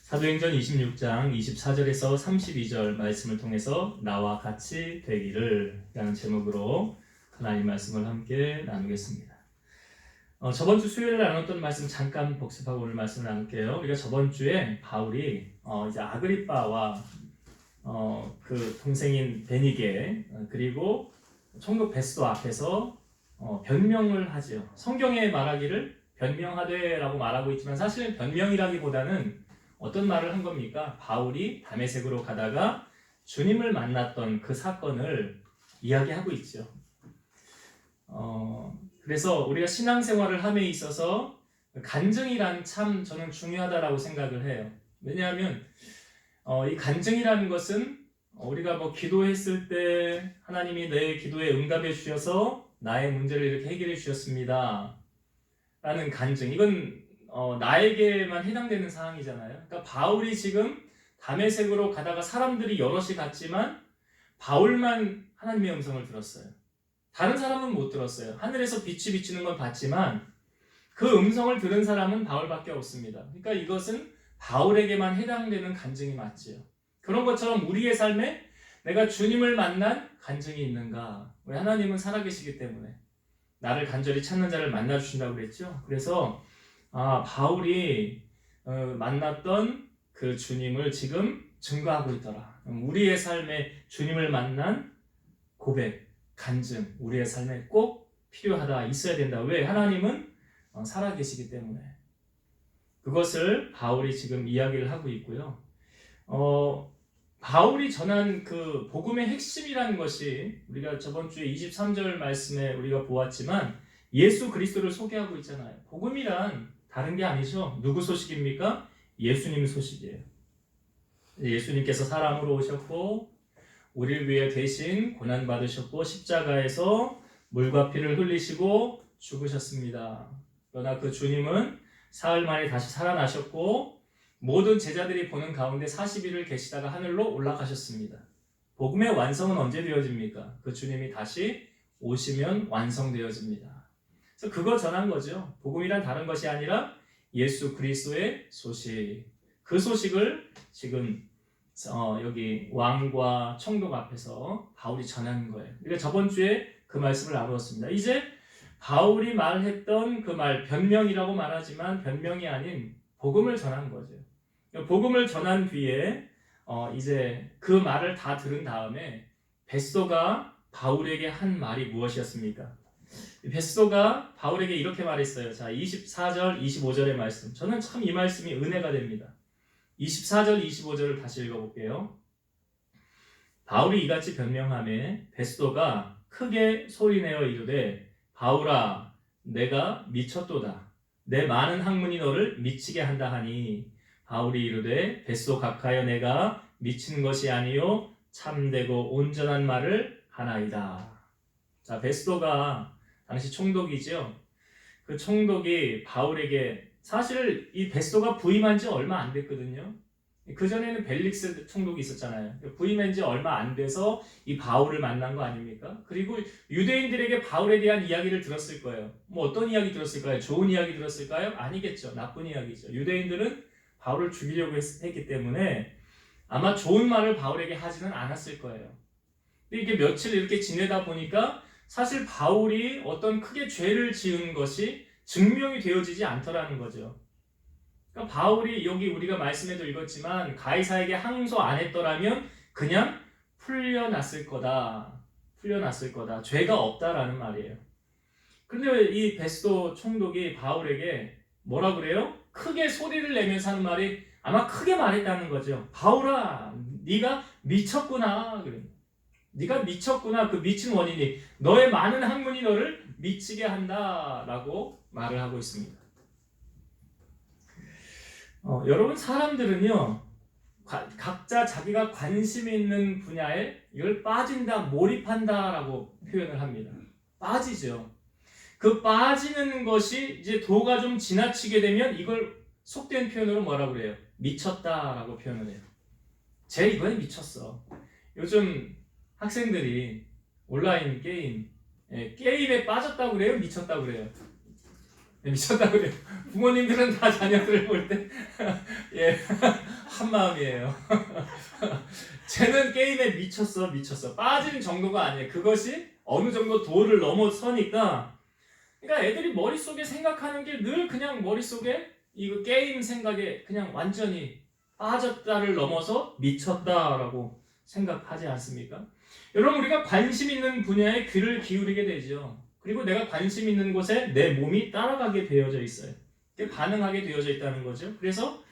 사도행전 26장 24절에서 32절 말씀을 통해서 나와 같이 되기를 라는 제목으로 하나님 말씀을 함께 나누겠습니다. 저번 주 수요일에 나눴던 말씀 잠깐 복습하고 오늘 말씀을 나눌게요. 우리가 저번 주에 바울이 이제 아그리빠와 그 동생인 베니게 그리고 총독 베스도 앞에서 변명을 하죠. 성경에 말하기를 변명하되라고 말하고 있지만 사실은 변명이라기보다는 어떤 말을 한 겁니까? 바울이 다메섹으로 가다가 주님을 만났던 그 사건을 이야기하고 있죠. 그래서 우리가 신앙생활을 함에 있어서 간증이란 참 저는 중요하다라고 생각을 해요. 왜냐하면 이 간증이라는 것은 우리가 기도했을 때 하나님이 내 기도에 응답해 주셔서 나의 문제를 이렇게 해결해 주셨습니다 라는 간증, 이건 나에게만 해당되는 사항이잖아요. 그러니까 바울이 지금 다메섹으로 가다가 사람들이 여럿이 갔지만 바울만 하나님의 음성을 들었어요. 다른 사람은 못 들었어요. 하늘에서 빛이 비치는 건 봤지만 그 음성을 들은 사람은 바울밖에 없습니다. 그러니까 이것은 바울에게만 해당되는 간증이 맞지요. 그런 것처럼 우리의 삶에 내가 주님을 만난 간증이 있는가? 왜? 하나님은 살아계시기 때문에 나를 간절히 찾는 자를 만나주신다고 그랬죠. 그래서 바울이 만났던 그 주님을 지금 증거하고 있더라. 우리의 삶에 주님을 만난 고백, 간증, 우리의 삶에 꼭 필요하다, 있어야 된다. 왜? 하나님은 살아계시기 때문에. 그것을 바울이 지금 이야기를 하고 있고요. 바울이 전한 그 복음의 핵심이라는 것이 우리가 저번 주에 23절 말씀에 우리가 보았지만 예수 그리스도를 소개하고 있잖아요. 복음이란 다른 게 아니죠. 누구 소식입니까? 예수님 소식이에요. 예수님께서 사람으로 오셨고 우리를 위해 대신 고난받으셨고 십자가에서 물과 피를 흘리시고 죽으셨습니다. 그러나 그 주님은 사흘 만에 다시 살아나셨고 모든 제자들이 보는 가운데 40일을 계시다가 하늘로 올라가셨습니다. 복음의 완성은 언제 되어집니까? 그 주님이 다시 오시면 완성되어집니다. 그래서 그거 전한 거죠. 복음이란 다른 것이 아니라 예수 그리스도의 소식. 그 소식을 지금 여기 왕과 총독 앞에서 바울이 전하는 거예요. 우리가 저번 주에 그 말씀을 나누었습니다. 이제 바울이 말했던 그 말, 변명이라고 말하지만 변명이 아닌 복음을 전한 거죠. 복음을 전한 뒤에 이제 그 말을 다 들은 다음에 베스도가 바울에게 한 말이 무엇이었습니까? 베스도가 바울에게 이렇게 말했어요. 자, 24절, 25절의 말씀. 저는 참 이 말씀이 은혜가 됩니다. 24절, 25절을 다시 읽어볼게요. 바울이 이같이 변명하매 베스도가 크게 소리내어 이르되 바울아, 내가 미쳤도다. 내 많은 학문이 너를 미치게 한다 하니 바울이 이르되 베스도 각하여 내가 미친 것이 아니요 참되고 온전한 말을 하나이다. 자, 베스도가 당시 총독이죠. 그 총독이 바울에게 사실 이 베스도가 부임한 지 얼마 안 됐거든요. 그전에는 벨릭스 총독이 있었잖아요. 부임한 지 얼마 안 돼서 이 바울을 만난 거 아닙니까? 그리고 유대인들에게 바울에 대한 이야기를 들었을 거예요. 어떤 이야기 들었을까요? 좋은 이야기 들었을까요? 아니겠죠. 나쁜 이야기죠. 유대인들은 바울을 죽이려고 했기 때문에 아마 좋은 말을 바울에게 하지는 않았을 거예요. 근데 이게 며칠 이렇게 지내다 보니까 사실 바울이 어떤 크게 죄를 지은 것이 증명이 되어지지 않더라는 거죠. 그러니까 바울이 여기 우리가 말씀에도 읽었지만 가이사에게 항소 안 했더라면 그냥 풀려났을 거다. 죄가 없다라는 말이에요. 그런데 이 베스도 총독이 바울에게 뭐라 그래요? 크게 소리를 내면서 하는 말이 아마 크게 말했다는 거죠. 바울아, 네가 미쳤구나. 네가 미쳤구나. 그 미친 원인이 너의 많은 학문이 너를 미치게 한다라고 말을 하고 있습니다. 여러분, 사람들은요 각자 자기가 관심 있는 분야에 이걸 빠진다, 몰입한다라고 표현을 합니다. 빠지죠. 그 빠지는 것이 이제 도가 좀 지나치게 되면 이걸 속된 표현으로 뭐라고 그래요? 미쳤다라고 표현을 해요. 쟤 이번에 미쳤어. 요즘 학생들이 온라인 게임에 빠졌다고 그래요? 미쳤다고 그래요? 미쳤다고 그래요. 부모님들은 다 자녀들을 볼 때 예, 한 마음이에요. 쟤는 게임에 미쳤어. 빠지는 정도가 아니에요. 그것이 어느 정도 도를 넘어서니까, 그러니까 애들이 머릿속에 생각하는 게 늘 그냥 머릿속에 이거 게임 생각에 그냥 완전히 빠졌다를 넘어서 미쳤다라고 생각하지 않습니까? 여러분, 우리가 관심 있는 분야에 귀를 기울이게 되죠. 그리고 내가 관심 있는 곳에 내 몸이 따라가게 되어져 있어요. 반응하게 되어져 있다는 거죠. 그래서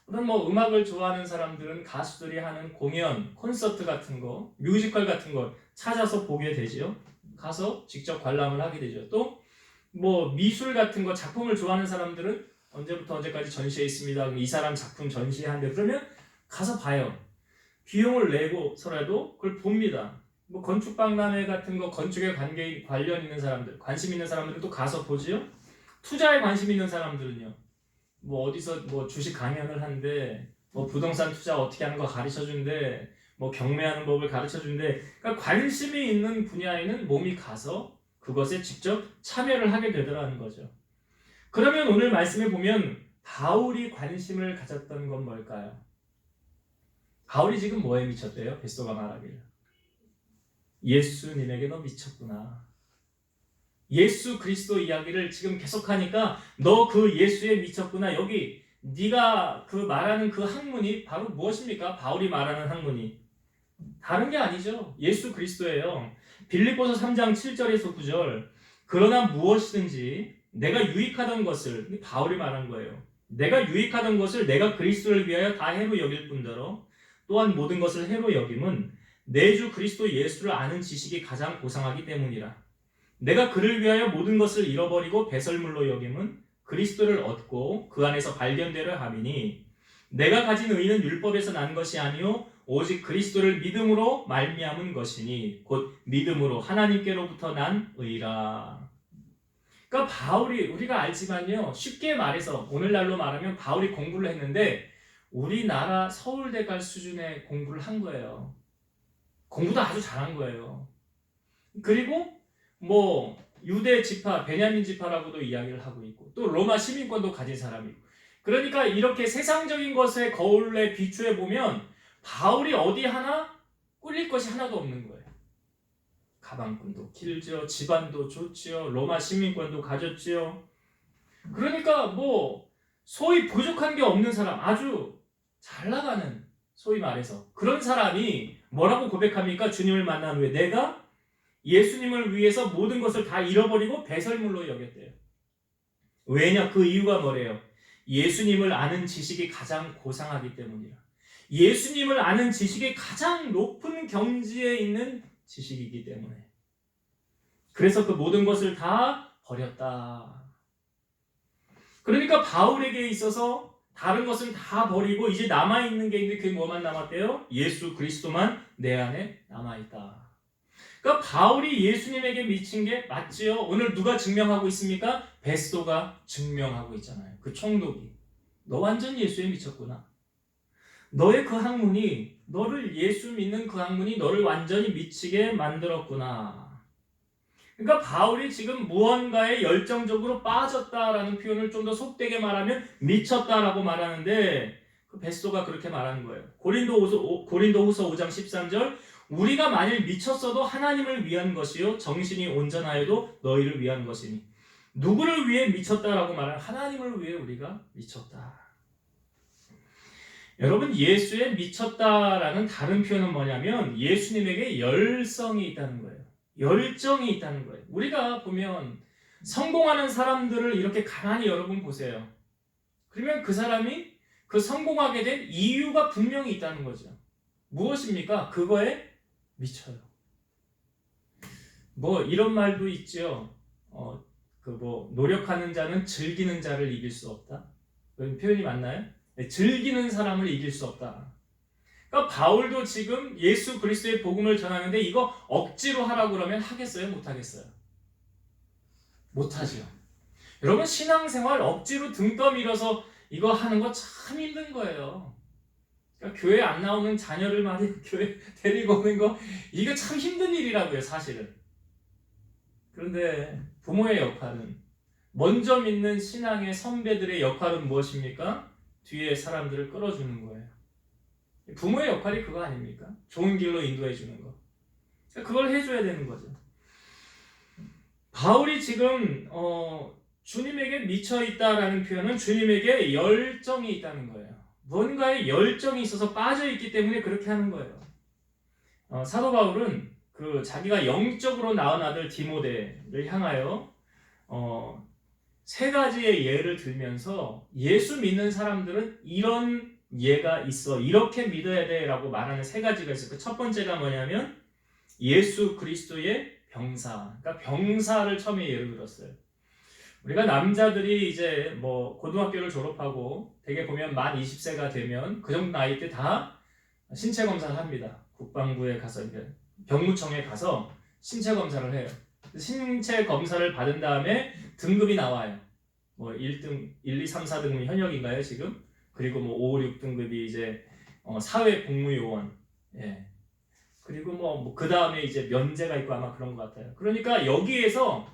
어떤 음악을 좋아하는 사람들은 가수들이 하는 공연, 콘서트 같은 거, 뮤지컬 같은 거 찾아서 보게 되죠. 가서 직접 관람을 하게 되죠. 또 미술 같은 거, 작품을 좋아하는 사람들은 언제부터 언제까지 전시해 있습니다. 이 사람 작품 전시한대. 그러면 가서 봐요. 비용을 내고서라도 그걸 봅니다. 건축박람회 같은 거, 건축에 관련 있는 사람들, 관심 있는 사람들은 또 가서 보지요. 투자에 관심 있는 사람들은요. 어디서 주식 강연을 한대, 부동산 투자 어떻게 하는 거 가르쳐 준대, 경매하는 법을 가르쳐 준대. 그러니까 관심이 있는 분야에는 몸이 가서 그것에 직접 참여를 하게 되더라는 거죠. 그러면 오늘 말씀에 보면 바울이 관심을 가졌던 건 뭘까요? 바울이 지금 뭐에 미쳤대요? 베스토가 말하기를. 예수님에게 너 미쳤구나. 예수 그리스도 이야기를 지금 계속하니까 너 그 예수에 미쳤구나. 여기 네가 그 말하는 그 학문이 바로 무엇입니까? 바울이 말하는 학문이 다른 게 아니죠. 예수 그리스도예요. 빌립보서 3장 7절에서 9절. 그러나 무엇이든지 내가 유익하던 것을, 바울이 말한 거예요. 내가 유익하던 것을 내가 그리스도를 위하여 다 해로 여길 뿐더러 또한 모든 것을 해로 여김은 내 주 그리스도 예수를 아는 지식이 가장 고상하기 때문이라. 내가 그를 위하여 모든 것을 잃어버리고 배설물로 여김은 그리스도를 얻고 그 안에서 발견되려 함이니 내가 가진 의는 율법에서 난 것이 아니요 오직 그리스도를 믿음으로 말미암은 것이니 곧 믿음으로 하나님께로부터 난 의라. 그러니까 바울이, 우리가 알지만요, 쉽게 말해서 오늘날로 말하면 바울이 공부를 했는데 우리나라 서울대 갈 수준의 공부를 한 거예요. 공부도 아주 잘한 거예요. 그리고 유대 지파, 베냐민 지파라고도 이야기를 하고 있고 또 로마 시민권도 가진 사람이고, 그러니까 이렇게 세상적인 것에 거울에 비추해 보면 바울이 어디 하나 꿀릴 것이 하나도 없는 거예요. 가방끈도 길죠, 집안도 좋지요, 로마 시민권도 가졌지요. 그러니까 소위 부족한 게 없는 사람, 아주 잘 나가는, 소위 말해서 그런 사람이 뭐라고 고백합니까? 주님을 만난 후에 내가 예수님을 위해서 모든 것을 다 잃어버리고 배설물로 여겼대요. 왜냐? 그 이유가 뭐래요? 예수님을 아는 지식이 가장 고상하기 때문이라. 예수님을 아는 지식이 가장 높은 경지에 있는 지식이기 때문에. 그래서 그 모든 것을 다 버렸다. 그러니까 바울에게 있어서 다른 것은 다 버리고 이제 남아있는 게 있는데 그게 뭐만 남았대요? 예수 그리스도만 내 안에 남아있다. 그러니까 바울이 예수님에게 미친 게 맞지요? 오늘 누가 증명하고 있습니까? 베스도가 증명하고 있잖아요. 그 총독이. 너 완전 예수에 미쳤구나. 너의 그 학문이, 너를 예수 믿는 그 학문이 너를 완전히 미치게 만들었구나. 그러니까 바울이 지금 무언가에 열정적으로 빠졌다라는 표현을 좀 더 속되게 말하면 미쳤다라고 말하는데, 그 베스도가 그렇게 말하는 거예요. 고린도후서 5장 13절. 우리가 만일 미쳤어도 하나님을 위한 것이요 정신이 온전하여도 너희를 위한 것이니. 누구를 위해 미쳤다라고 말하는, 하나님을 위해 우리가 미쳤다. 여러분, 예수에 미쳤다라는 다른 표현은 뭐냐면 예수님에게 열성이 있다는 거예요. 열정이 있다는 거예요. 우리가 보면 성공하는 사람들을 이렇게 가만히 여러분 보세요. 그러면 그 사람이 그 성공하게 된 이유가 분명히 있다는 거죠. 무엇입니까? 그거에 미쳐요. 이런 말도 있죠. 노력하는 자는 즐기는 자를 이길 수 없다. 그런 표현이 맞나요? 네, 즐기는 사람을 이길 수 없다. 그러니까 바울도 지금 예수 그리스도의 복음을 전하는데 이거 억지로 하라고 그러면 하겠어요? 못하겠어요? 못하죠. 여러분, 신앙생활 억지로 등 떠밀어서 이거 하는 거 참 힘든 거예요. 그러니까 교회 안 나오는 자녀를 많이 교회 데리고 오는 거, 이거 참 힘든 일이라고요, 사실은. 그런데 부모의 역할은, 먼저 믿는 신앙의 선배들의 역할은 무엇입니까? 뒤에 사람들을 끌어주는 거예요. 부모의 역할이 그거 아닙니까? 좋은 길로 인도해 주는 거. 그걸 해줘야 되는 거죠. 바울이 지금 주님에게 미쳐 있다라는 표현은 주님에게 열정이 있다는 거예요. 뭔가에 열정이 있어서 빠져 있기 때문에 그렇게 하는 거예요. 사도 바울은 그 자기가 영적으로 낳은 아들 디모데를 향하여 세 가지의 예를 들면서 예수 믿는 사람들은 이런 예가 있어, 이렇게 믿어야 돼라고 말하는 세 가지가 있어요. 그 첫 번째가 뭐냐면 예수 그리스도의 병사, 그러니까 병사를 처음에 예를 들었어요. 우리가 남자들이 이제 뭐 고등학교를 졸업하고 대개 보면 만 20세가 되면 그 정도 나이 때 다 신체 검사를 합니다. 국방부에 가서 이제 병무청에 가서 신체 검사를 해요. 신체 검사를 받은 다음에 등급이 나와요. 뭐 1등, 1, 2, 3, 4등급이 현역인가요 지금? 그리고 뭐 5, 6등급이 이제 사회복무요원. 예. 그리고 뭐 그 다음에 이제 면제가 있고 아마 그런 것 같아요. 그러니까 여기에서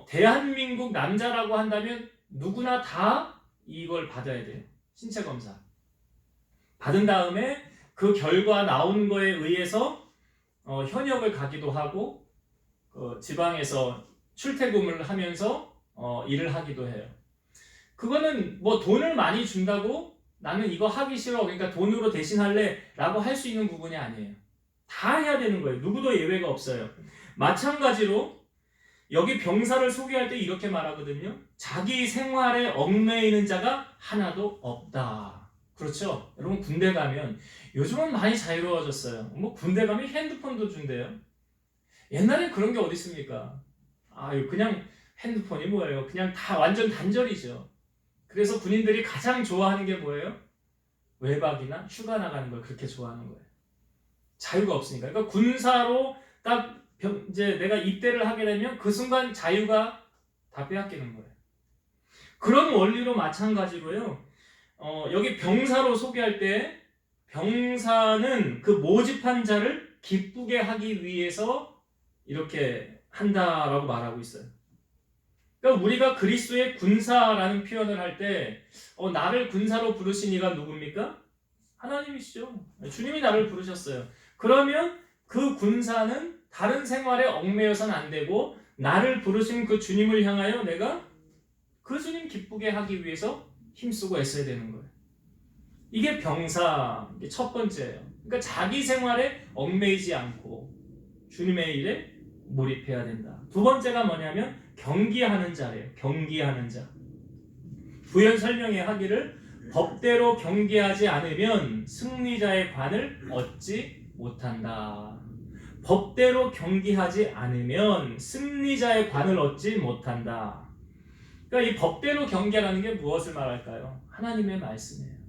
대한민국 남자라고 한다면 누구나 다 이걸 받아야 돼요. 신체 검사. 받은 다음에 그 결과 나온 거에 의해서 현역을 가기도 하고 지방에서 출퇴근을 하면서 일을 하기도 해요. 그거는 뭐 돈을 많이 준다고 나는 이거 하기 싫어, 그러니까 돈으로 대신할래 라고 할 수 있는 부분이 아니에요. 다 해야 되는 거예요. 누구도 예외가 없어요. 마찬가지로 여기 병사를 소개할 때 이렇게 말하거든요. 자기 생활에 얽매이는 자가 하나도 없다. 그렇죠? 여러분 군대 가면 요즘은 많이 자유로워졌어요. 뭐 군대 가면 핸드폰도 준대요. 옛날에 그런 게 어디 있습니까? 그냥 핸드폰이 뭐예요? 그냥 다 완전 단절이죠. 그래서 군인들이 가장 좋아하는 게 뭐예요? 외박이나 휴가 나가는 걸 그렇게 좋아하는 거예요. 자유가 없으니까. 그러니까 군사로 딱 이제 내가 입대를 하게 되면 그 순간 자유가 다 빼앗기는 거예요. 그런 원리로 마찬가지로요. 여기 병사로 소개할 때 병사는 그 모집한 자를 기쁘게 하기 위해서 이렇게 한다라고 말하고 있어요. 그러니까 우리가 그리스도의 군사라는 표현을 할 때 나를 군사로 부르신 이가 누굽니까? 하나님이시죠. 주님이 나를 부르셨어요. 그러면 그 군사는 다른 생활에 얽매여서는 안 되고 나를 부르신 그 주님을 향하여 내가 그 주님 기쁘게 하기 위해서 힘쓰고 애써야 되는 거예요. 이게 병사 첫 번째예요. 그러니까 자기 생활에 얽매이지 않고 주님의 일에 몰입해야 된다. 두 번째가 뭐냐면 경기하는 자래요. 경기하는 자. 부연 설명에 하기를 법대로 경계하지 않으면 승리자의 관을 얻지 못한다. 법대로 경계하지 않으면 승리자의 관을 얻지 못한다. 그러니까 이 법대로 경계라는 게 무엇을 말할까요? 하나님의 말씀이에요.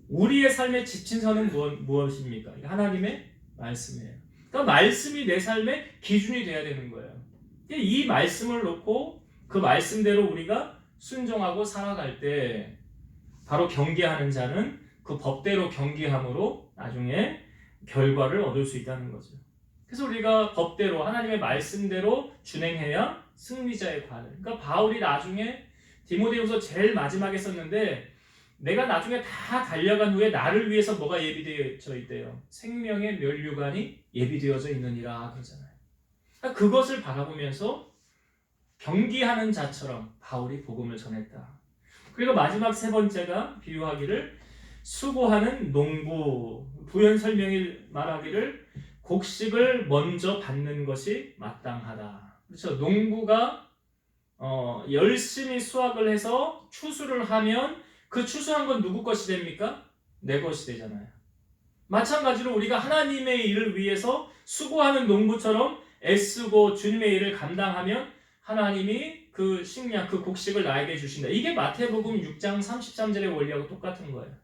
우리의 삶의 지침선은 무엇입니까? 하나님의 말씀이에요. 그러니까 말씀이 내 삶의 기준이 돼야 되는 거예요. 이 말씀을 놓고 그 말씀대로 우리가 순종하고 살아갈 때 바로 경계하는 자는 그 법대로 경계함으로 나중에 결과를 얻을 수 있다는 거죠. 그래서 우리가 법대로 하나님의 말씀대로 준행해야 승리자의 관을. 그러니까 바울이 나중에 디모데후서 제일 마지막에 썼는데 내가 나중에 다 달려간 후에 나를 위해서 뭐가 예비되어 있대요. 생명의 면류관이 예비되어져 있느니라 그러잖아요. 그러니까 그것을 바라보면서 경기하는 자처럼 바울이 복음을 전했다. 그리고 마지막 세 번째가 비유하기를 수고하는 농부, 부연 설명이 말하기를 곡식을 먼저 받는 것이 마땅하다. 그렇죠? 농부가 열심히 수확을 해서 추수를 하면 그 추수한 건 누구 것이 됩니까? 내 것이 되잖아요. 마찬가지로 우리가 하나님의 일을 위해서 수고하는 농부처럼 애쓰고 주님의 일을 감당하면 하나님이 그 식량, 그 곡식을 나에게 주신다. 이게 마태복음 6장 33절의 원리하고 똑같은 거예요.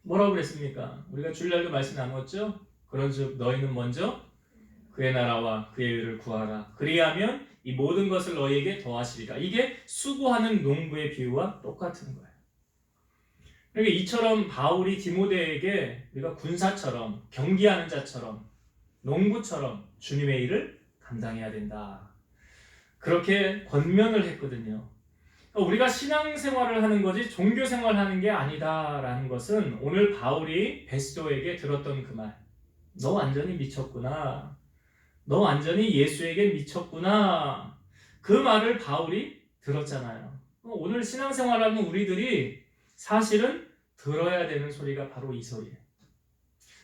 뭐라고 그랬습니까? 우리가 주일날도 말씀 나눴죠? 그런즉 너희는 먼저 그의 나라와 그의 의를 구하라. 그리하면 이 모든 것을 너희에게 더하시리라. 이게 수고하는 농부의 비유와 똑같은 거예요. 그러니까 이처럼 바울이 디모데에게 우리가 군사처럼 경기하는 자처럼 농부처럼 주님의 일을 감당해야 된다. 그렇게 권면을 했거든요. 우리가 신앙생활을 하는 거지 종교생활하는 게 아니다라는 것은 오늘 바울이 베스도에게 들었던 그 말. 너 완전히 미쳤구나. 너 완전히 예수에게 미쳤구나. 그 말을 바울이 들었잖아요. 오늘 신앙생활하는 우리들이 사실은 들어야 되는 소리가 바로 이 소리예요.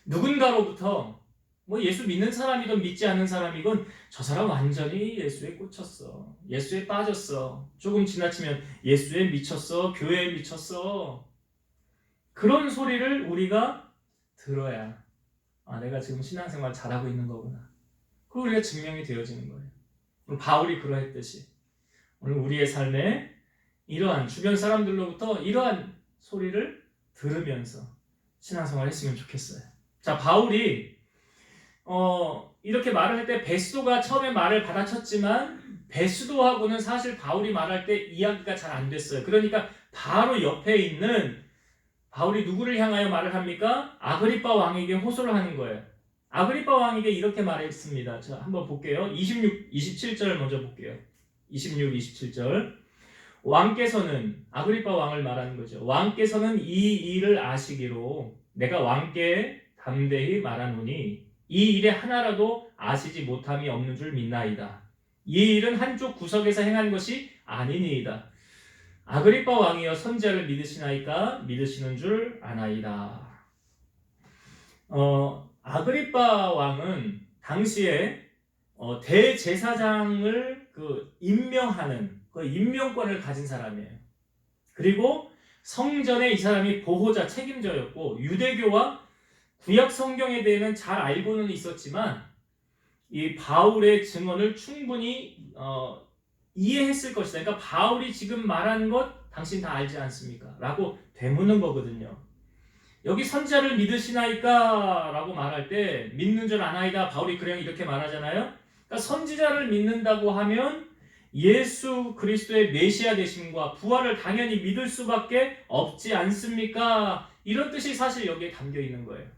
누군가로부터 예수 믿는 사람이든 믿지 않는 사람이건 저 사람 완전히 예수에 꽂혔어. 예수에 빠졌어. 조금 지나치면 예수에 미쳤어. 교회에 미쳤어. 그런 소리를 우리가 들어야 내가 지금 신앙생활 잘하고 있는 거구나. 그리고 우리가 증명이 되어지는 거예요. 오늘 바울이 그러했듯이 오늘 우리의 삶에 이러한 주변 사람들로부터 이러한 소리를 들으면서 신앙생활 했으면 좋겠어요. 자, 바울이 이렇게 말을 할 때 베스도가 처음에 말을 받아쳤지만 베스도하고는 사실 바울이 말할 때 이야기가 잘 안 됐어요. 그러니까 바로 옆에 있는 바울이 누구를 향하여 말을 합니까? 아그리빠 왕에게 호소를 하는 거예요. 아그리빠 왕에게 이렇게 말했습니다. 자, 한번 볼게요. 26, 27절 먼저 볼게요. 26, 27절. 왕께서는 아그리빠 왕을 말하는 거죠. 왕께서는 이 일을 아시기로 내가 왕께 담대히 말하노니 이 일에 하나라도 아시지 못함이 없는 줄 믿나이다. 이 일은 한쪽 구석에서 행한 것이 아니니이다. 아그리빠 왕이여 선지자를 믿으시나이까? 믿으시는 줄 아나이다. 아그리빠 왕은 당시에 대제사장을 임명하는 그 임명권을 가진 사람이에요. 그리고 성전에 이 사람이 보호자, 책임자였고 유대교와 구약 성경에 대해서는 잘 알고는 있었지만 이 바울의 증언을 충분히 이해했을 것이다. 그러니까 바울이 지금 말한 것 당신 다 알지 않습니까? 라고 되묻는 거거든요. 여기 선지자를 믿으시나이까? 라고 말할 때 믿는 줄 아나이다. 바울이 그냥 이렇게 말하잖아요. 그러니까 선지자를 믿는다고 하면 예수 그리스도의 메시아 되심과 부활을 당연히 믿을 수밖에 없지 않습니까? 이런 뜻이 사실 여기에 담겨 있는 거예요.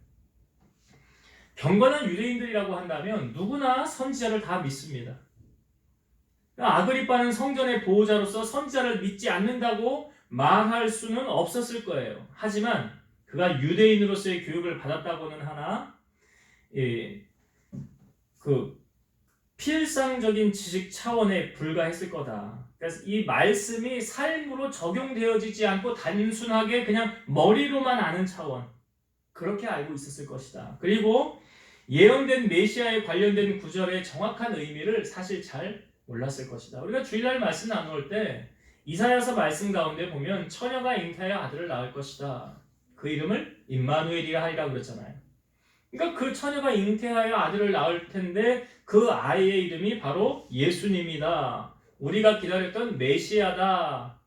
경건한 유대인들이라고 한다면 누구나 선지자를 다 믿습니다. 아그리빠는 성전의 보호자로서 선지자를 믿지 않는다고 말할 수는 없었을 거예요. 하지만 그가 유대인으로서의 교육을 받았다고는 하나 필상적인 지식 차원에 불과했을 거다. 그래서 이 말씀이 삶으로 적용되어지지 않고 단순하게 그냥 머리로만 아는 차원, 그렇게 알고 있었을 것이다. 그리고 예언된 메시아에 관련된 구절의 정확한 의미를 사실 잘 몰랐을 것이다. 우리가 주일날 말씀 나눌 때 이사야서 말씀 가운데 보면 처녀가 잉태하여 아들을 낳을 것이다. 그 이름을 임마누엘이라 하리라 그랬잖아요. 그러니까 그 처녀가 잉태하여 아들을 낳을 텐데 그 아이의 이름이 바로 예수님이다. 우리가 기다렸던 메시아다.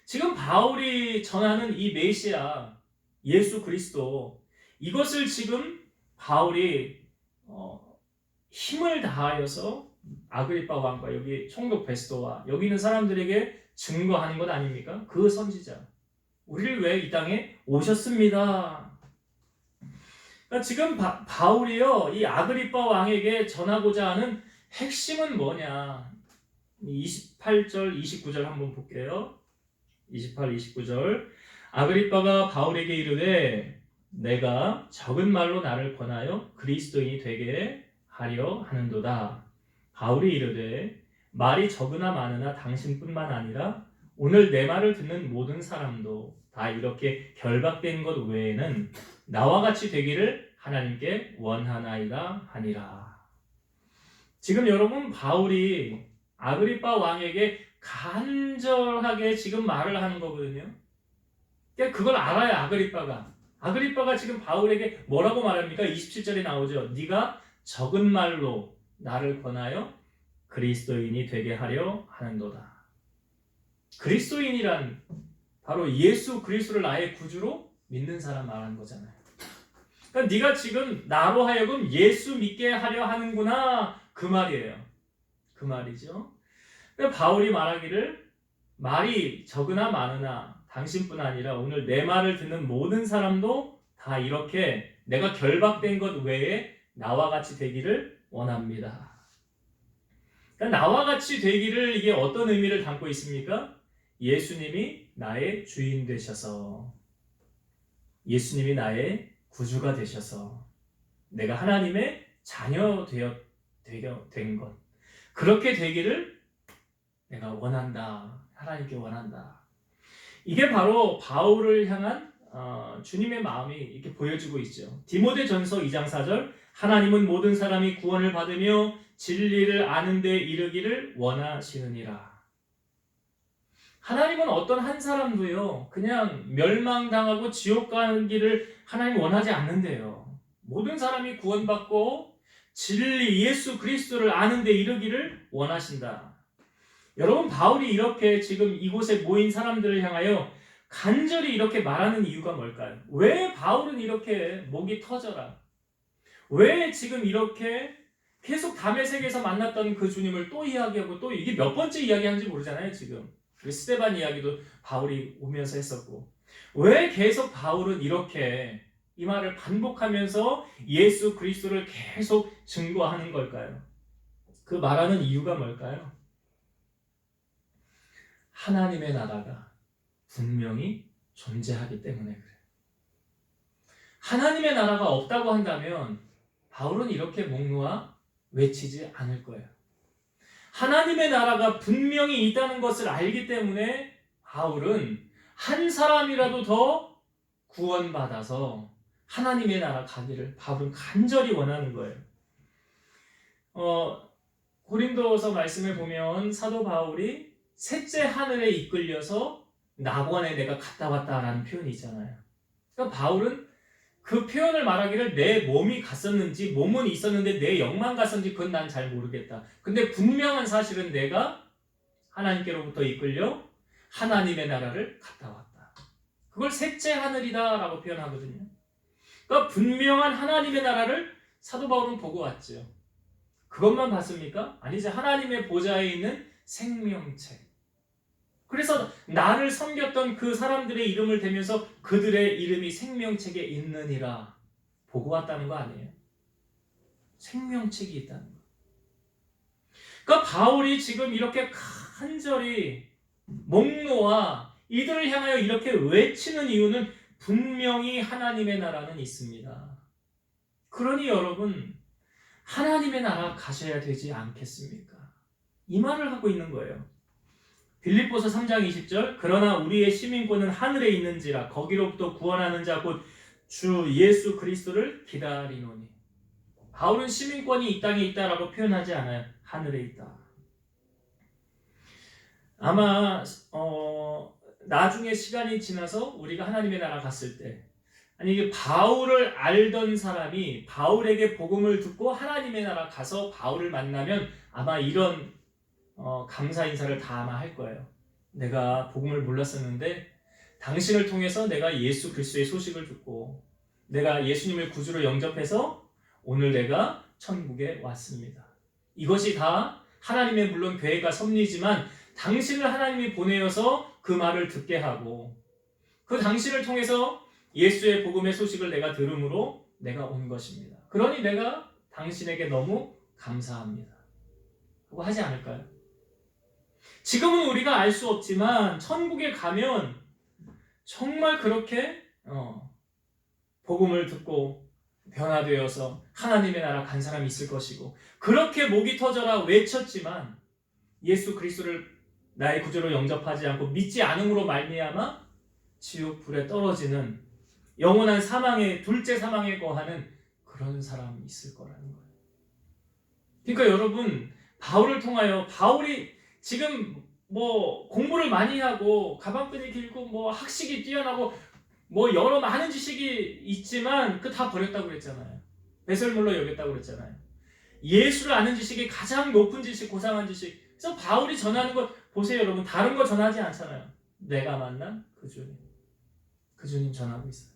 지금 바울이 전하는 이 메시아, 예수 그리스도, 이것을 지금 바울이 힘을 다하여서 아그리빠 왕과 여기 총독 베스도와 여기 있는 사람들에게 증거하는 것 아닙니까? 그 선지자. 우리를 왜 이 땅에 오셨습니다. 그러니까 지금 바울이요, 이 아그리빠 왕에게 전하고자 하는 핵심은 뭐냐? 28절, 29절 한번 볼게요. 28, 29절. 아그리빠가 바울에게 이르되 내가 적은 말로 나를 권하여 그리스도인이 되게 하려 하는도다. 바울이 이르되 말이 적으나 많으나 당신뿐만 아니라 오늘 내 말을 듣는 모든 사람도 다 이렇게 결박된 것 외에는 나와 같이 되기를 하나님께 원하나이다 하니라. 지금 여러분 바울이 아그리빠 왕에게 간절하게 지금 말을 하는 거거든요. 그러니까 그걸 알아요. 아그리빠가 지금 바울에게 뭐라고 말합니까? 27절에 나오죠. 네가 적은 말로 나를 권하여 그리스도인이 되게 하려 하는도다. 그리스도인이란 바로 예수 그리스도를 나의 구주로 믿는 사람 말하는 거잖아요. 그러니까 네가 지금 나로 하여금 예수 믿게 하려 하는구나, 그 말이에요. 그 말이죠. 그러니까 바울이 말하기를 말이 적으나 많으나 당신뿐 아니라 오늘 내 말을 듣는 모든 사람도 다 이렇게 내가 결박된 것 외에 나와 같이 되기를 원합니다. 그러니까 나와 같이 되기를, 이게 어떤 의미를 담고 있습니까? 예수님이 나의 주인 되셔서, 예수님이 나의 구주가 되셔서 내가 하나님의 자녀 된 것, 그렇게 되기를 내가 원한다. 하나님께 원한다. 이게 바로 바울을 향한 주님의 마음이 이렇게 보여주고 있죠. 디모데전서 2장 4절, 하나님은 모든 사람이 구원을 받으며 진리를 아는 데 이르기를 원하시느니라. 하나님은 어떤 한 사람도요, 그냥 멸망당하고 지옥 가는 길을 하나님 원하지 않는데요. 모든 사람이 구원받고 진리 예수 그리스도를 아는 데 이르기를 원하신다. 여러분, 바울이 이렇게 지금 이곳에 모인 사람들을 향하여 간절히 이렇게 말하는 이유가 뭘까요? 왜 바울은 이렇게 목이 터져라? 왜 지금 이렇게 계속 다메섹에서 만났던 그 주님을 또 이야기하고, 또 이게 몇 번째 이야기하는지 모르잖아요, 지금. 스데반 이야기도 바울이 오면서 했었고. 왜 계속 바울은 이렇게 이 말을 반복하면서 예수 그리스도를 계속 증거하는 걸까요? 그 말하는 이유가 뭘까요? 하나님의 나라가 분명히 존재하기 때문에 그래요. 하나님의 나라가 없다고 한다면 바울은 이렇게 목 놓아 외치지 않을 거예요. 하나님의 나라가 분명히 있다는 것을 알기 때문에 바울은 한 사람이라도 더 구원받아서 하나님의 나라 가기를 바울은 간절히 원하는 거예요. 고린도서 말씀을 보면 사도 바울이 셋째 하늘에 이끌려서 낙원에 내가 갔다 왔다라는 표현이 있잖아요. 그러니까 바울은 그 표현을 말하기를 내 몸이 갔었는지, 몸은 있었는데 내 영만 갔었는지 그건 난 잘 모르겠다. 근데 분명한 사실은 내가 하나님께로부터 이끌려 하나님의 나라를 갔다 왔다. 그걸 셋째 하늘이다 라고 표현하거든요. 그러니까 분명한 하나님의 나라를 사도 바울은 보고 왔죠. 그것만 봤습니까? 아니지. 하나님의 보좌에 있는 생명책. 그래서 나를 섬겼던 그 사람들의 이름을 대면서 그들의 이름이 생명책에 있느니라 보고 왔다는 거 아니에요? 생명책이 있다는 거. 그러니까 바울이 지금 이렇게 간절히 목 놓아 이들을 향하여 이렇게 외치는 이유는 분명히 하나님의 나라는 있습니다. 그러니 여러분, 하나님의 나라 가셔야 되지 않겠습니까? 이 말을 하고 있는 거예요. 빌립보서 3장 20절, 그러나 우리의 시민권은 하늘에 있는지라 거기로부터 구원하는 자 곧 주 예수 그리스도를 기다리노니. 바울은 시민권이 이 땅에 있다라고 표현하지 않아요. 하늘에 있다. 아마 나중에 시간이 지나서 우리가 하나님의 나라 갔을 때, 아니 이게 바울을 알던 사람이 바울에게 복음을 듣고 하나님의 나라 가서 바울을 만나면 아마 이런 감사 인사를 다 아마 할 거예요. 내가 복음을 몰랐었는데 당신을 통해서 내가 예수 그리스도의 소식을 듣고 내가 예수님을 구주로 영접해서 오늘 내가 천국에 왔습니다. 이것이 다 하나님의 물론 계획과 섭리지만 당신을 하나님이 보내어서 그 말을 듣게 하고 그 당신을 통해서 예수의 복음의 소식을 내가 들음으로 내가 온 것입니다. 그러니 내가 당신에게 너무 감사합니다. 그거 하지 않을까요? 지금은 우리가 알 수 없지만 천국에 가면 정말 그렇게 복음을 듣고 변화되어서 하나님의 나라 간 사람이 있을 것이고 그렇게 목이 터져라 외쳤지만 예수 그리스도를 나의 구주로 영접하지 않고 믿지 않음으로 말미암아 지옥 불에 떨어지는 영원한 사망의 둘째 사망에 거하는 그런 사람이 있을 거라는 거예요. 그러니까 여러분, 바울을 통하여 바울이 지금 공부를 많이 하고 가방끈이 길고 학식이 뛰어나고 여러 많은 지식이 있지만 그 다 버렸다고 그랬잖아요. 배설물로 여겼다고 그랬잖아요. 예수를 아는 지식이 가장 높은 지식, 고상한 지식. 그래서 바울이 전하는 것 보세요, 여러분. 다른 거 전하지 않잖아요. 내가 만난 그 주님. 그 주님 전하고 있어요.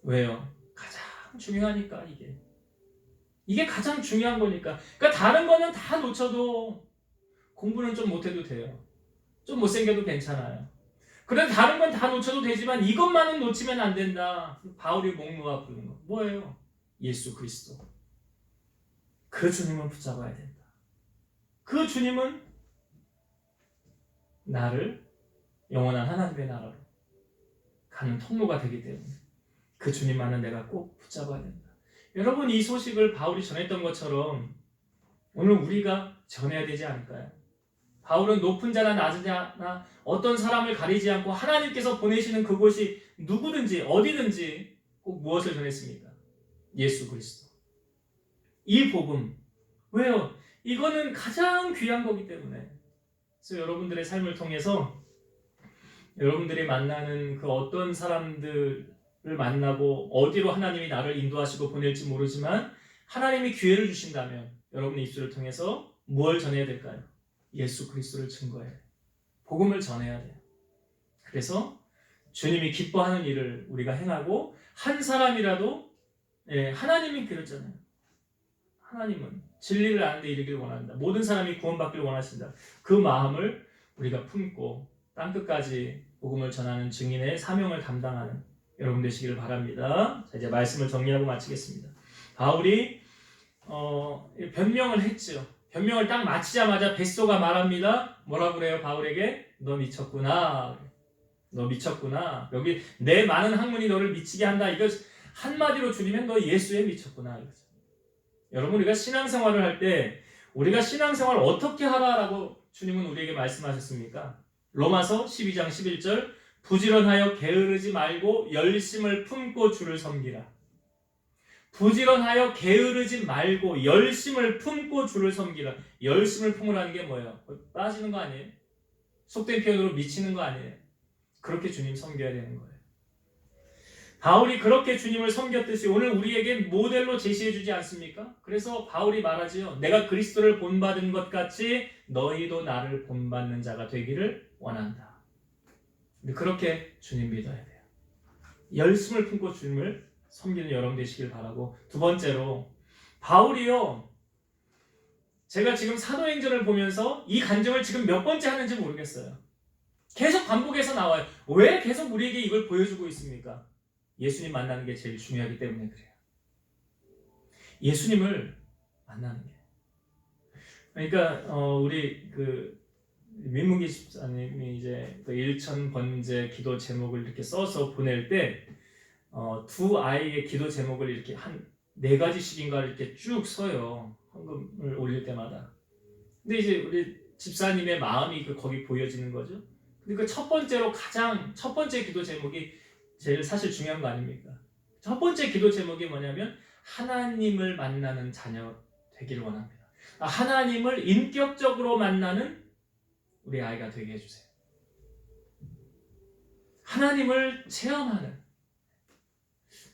왜요? 가장 중요하니까 이게 가장 중요한 거니까. 그러니까 다른 거는 다 놓쳐도 공부는 좀 못해도 돼요. 좀 못생겨도 괜찮아요. 그래도 다른 건 다 놓쳐도 되지만 이것만은 놓치면 안 된다. 바울이 목 놓아 부르는 거 뭐예요? 예수 그리스도. 그 주님을 붙잡아야 된다. 그 주님은 나를 영원한 하나님의 나라로 가는 통로가 되기 때문에 그 주님만은 내가 꼭 붙잡아야 된다. 여러분, 이 소식을 바울이 전했던 것처럼 오늘 우리가 전해야 되지 않을까요? 바울은 높은 자나 낮은 자나 어떤 사람을 가리지 않고 하나님께서 보내시는 그곳이 누구든지 어디든지 꼭 무엇을 전했습니까? 예수 그리스도. 이 복음. 왜요? 이거는 가장 귀한 거기 때문에. 그래서 여러분들의 삶을 통해서 여러분들이 만나는 그 어떤 사람들을 만나고 어디로 하나님이 나를 인도하시고 보낼지 모르지만 하나님이 기회를 주신다면 여러분의 입술을 통해서 무엇을 전해야 될까요? 예수 그리스도를 증거해야 돼요. 복음을 전해야 돼요. 그래서 주님이 기뻐하는 일을 우리가 행하고 한 사람이라도 하나님이 그랬잖아요. 하나님은 진리를 아는 데 이르기를 원한다. 모든 사람이 구원받기를 원하신다. 그 마음을 우리가 품고 땅끝까지 복음을 전하는 증인의 사명을 감당하는 여러분 되시기를 바랍니다. 자, 이제 말씀을 정리하고 마치겠습니다. 바울이 변명을 했죠. 변명을 딱 마치자마자 베소가 말합니다. 뭐라고 그래요? 바울에게 너 미쳤구나. 너 미쳤구나. 여기 내 많은 학문이 너를 미치게 한다. 이거 한마디로 줄이면 너 예수에 미쳤구나. 이거죠. 여러분, 우리가 신앙생활을 할 때 우리가 신앙생활을 어떻게 하라라고 주님은 우리에게 말씀하셨습니까? 로마서 12장 11절 부지런하여 게으르지 말고 열심을 품고 주를 섬기라. 부지런하여 게으르지 말고 열심을 품고 주를 섬기라. 열심을 품으라는 게 뭐예요? 빠지는 거 아니에요? 속된 표현으로 미치는 거 아니에요? 그렇게 주님 섬겨야 되는 거예요. 바울이 그렇게 주님을 섬겼듯이 오늘 우리에게 모델로 제시해 주지 않습니까? 그래서 바울이 말하지요. 내가 그리스도를 본받은 것 같이 너희도 나를 본받는 자가 되기를 원한다. 그렇게 주님 믿어야 돼요. 열심을 품고 주님을 섬기는 여러분 되시길 바라고, 두 번째로 바울이요. 제가 지금 사도행전을 보면서 이 간증을 지금 몇 번째 하는지 모르겠어요. 계속 반복해서 나와요. 왜 계속 우리에게 이걸 보여주고 있습니까? 예수님 만나는 게 제일 중요하기 때문에 그래요. 예수님을 만나는 게. 그러니까 우리 민문기 집사님이 이제 그 일천 번제 기도 제목을 이렇게 써서 보낼 때 두 아이의 기도 제목을 이렇게 한 4가지씩인가 이렇게 쭉 써요. 헌금을 올릴 때마다. 근데 이제 우리 집사님의 마음이 거기 보여지는 거죠. 근데 그 첫 번째 기도 제목이 제일 사실 중요한 거 아닙니까? 첫 번째 기도 제목이 뭐냐면 하나님을 만나는 자녀 되기를 원합니다. 하나님을 인격적으로 만나는 우리 아이가 되게 해주세요. 하나님을 체험하는,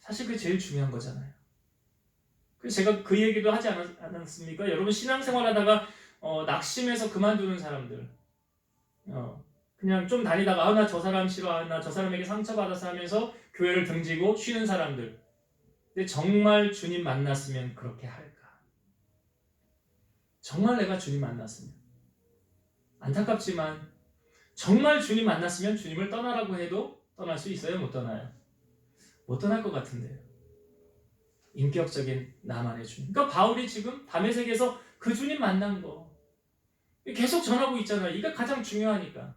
사실 그게 제일 중요한 거잖아요. 그래서 제가 그 얘기도 하지 않았습니까? 여러분, 신앙생활하다가 낙심해서 그만두는 사람들, 그냥 좀 다니다가 나 저 사람 싫어, 나 저 사람에게 상처받아서 하면서 교회를 등지고 쉬는 사람들. 근데 정말 주님 만났으면 그렇게 할까? 정말 내가 주님 만났으면, 안타깝지만 정말 주님 만났으면 주님을 떠나라고 해도 떠날 수 있어요? 못 떠나요? 못 떠날 것 같은데요. 인격적인 나만의 주님. 그러니까 바울이 지금 다메섹에서 그 주님 만난 거 계속 전하고 있잖아요. 이게 가장 중요하니까.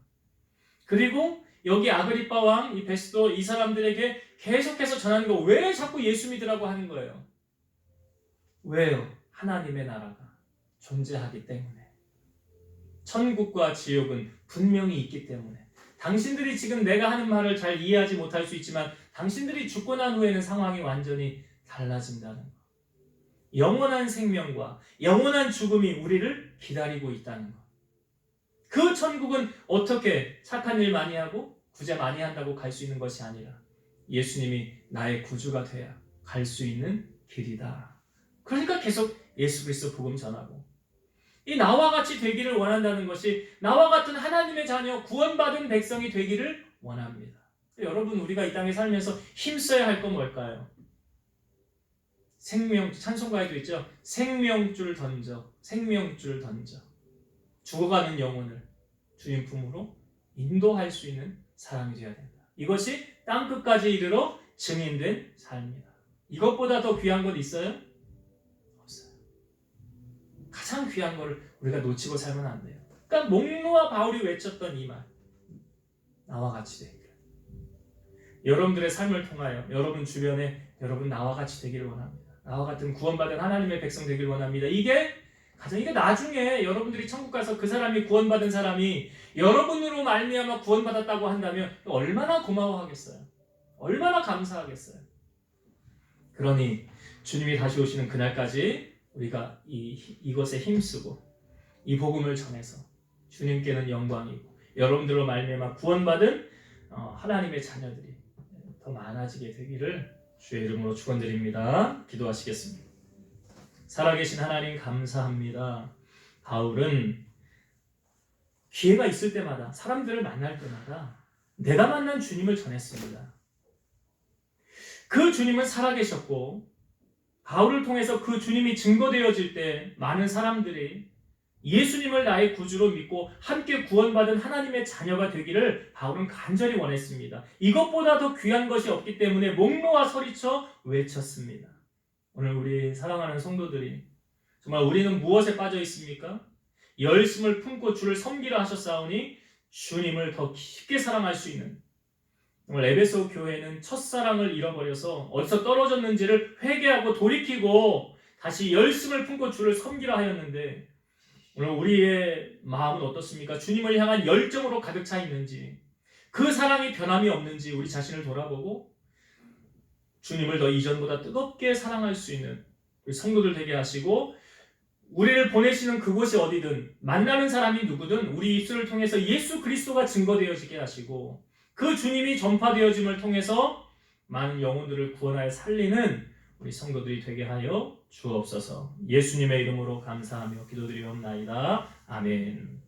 그리고 여기 아그리빠 왕, 이 베스도, 이 사람들에게 계속해서 전하는 거, 왜 자꾸 예수 믿으라고 하는 거예요? 왜요? 하나님의 나라가 존재하기 때문에. 천국과 지옥은 분명히 있기 때문에. 당신들이 지금 내가 하는 말을 잘 이해하지 못할 수 있지만 당신들이 죽고 난 후에는 상황이 완전히 달라진다는 것. 영원한 생명과 영원한 죽음이 우리를 기다리고 있다는 것. 그 천국은 어떻게 착한 일 많이 하고 구제 많이 한다고 갈 수 있는 것이 아니라 예수님이 나의 구주가 돼야 갈 수 있는 길이다. 그러니까 계속 예수 그리스도 복음 전하고, 이 나와 같이 되기를 원한다는 것이 나와 같은 하나님의 자녀, 구원받은 백성이 되기를 원합니다. 여러분, 우리가 이 땅에 살면서 힘써야 할 건 뭘까요? 찬송가에도 있죠. 생명줄 던져, 생명줄 던져. 죽어가는 영혼을 주님 품으로 인도할 수 있는 사람이 되어야 된다. 이것이 땅끝까지 이르러 증인된 삶이다. 이것보다 더 귀한 것 있어요? 없어요. 가장 귀한 것을 우리가 놓치고 살면 안 돼요. 그러니까 목노아 바울이 외쳤던 이 말, 나와 같이 되기를. 여러분들의 삶을 통하여 여러분 주변에 여러분 나와 같이 되기를 원합니다. 나와 같은 구원받은 하나님의 백성 되기를 원합니다. 이게 나중에 여러분들이 천국 가서 그 사람이 구원받은 사람이 여러분으로 말미암아 구원받았다고 한다면 얼마나 고마워하겠어요. 얼마나 감사하겠어요. 그러니 주님이 다시 오시는 그날까지 우리가 이것에 힘쓰고 이 복음을 전해서 주님께는 영광이고 여러분들로 말미암아 구원받은 하나님의 자녀들이 더 많아지게 되기를 주의 이름으로 축원드립니다. 기도하시겠습니다. 살아계신 하나님 감사합니다. 바울은 기회가 있을 때마다 사람들을 만날 때마다 내가 만난 주님을 전했습니다. 그 주님은 살아계셨고 바울을 통해서 그 주님이 증거되어질 때 많은 사람들이 예수님을 나의 구주로 믿고 함께 구원받은 하나님의 자녀가 되기를 바울은 간절히 원했습니다. 이것보다 더 귀한 것이 없기 때문에 목 놓아 소리쳐 외쳤습니다. 오늘 우리 사랑하는 성도들이 정말 우리는 무엇에 빠져 있습니까? 열심을 품고 주를 섬기려 하셨사오니 주님을 더 깊게 사랑할 수 있는, 정말 에베소 교회는 첫사랑을 잃어버려서 어디서 떨어졌는지를 회개하고 돌이키고 다시 열심을 품고 주를 섬기려 하였는데 오늘 우리의 마음은 어떻습니까? 주님을 향한 열정으로 가득 차 있는지, 그 사랑이 변함이 없는지 우리 자신을 돌아보고 주님을 더 이전보다 뜨겁게 사랑할 수 있는 우리 성도들 되게 하시고, 우리를 보내시는 그곳이 어디든 만나는 사람이 누구든 우리 입술을 통해서 예수 그리스도가 증거되어지게 하시고 그 주님이 전파되어짐을 통해서 많은 영혼들을 구원하여 살리는 우리 성도들이 되게 하여 주옵소서. 예수님의 이름으로 감사하며 기도드리옵나이다. 아멘.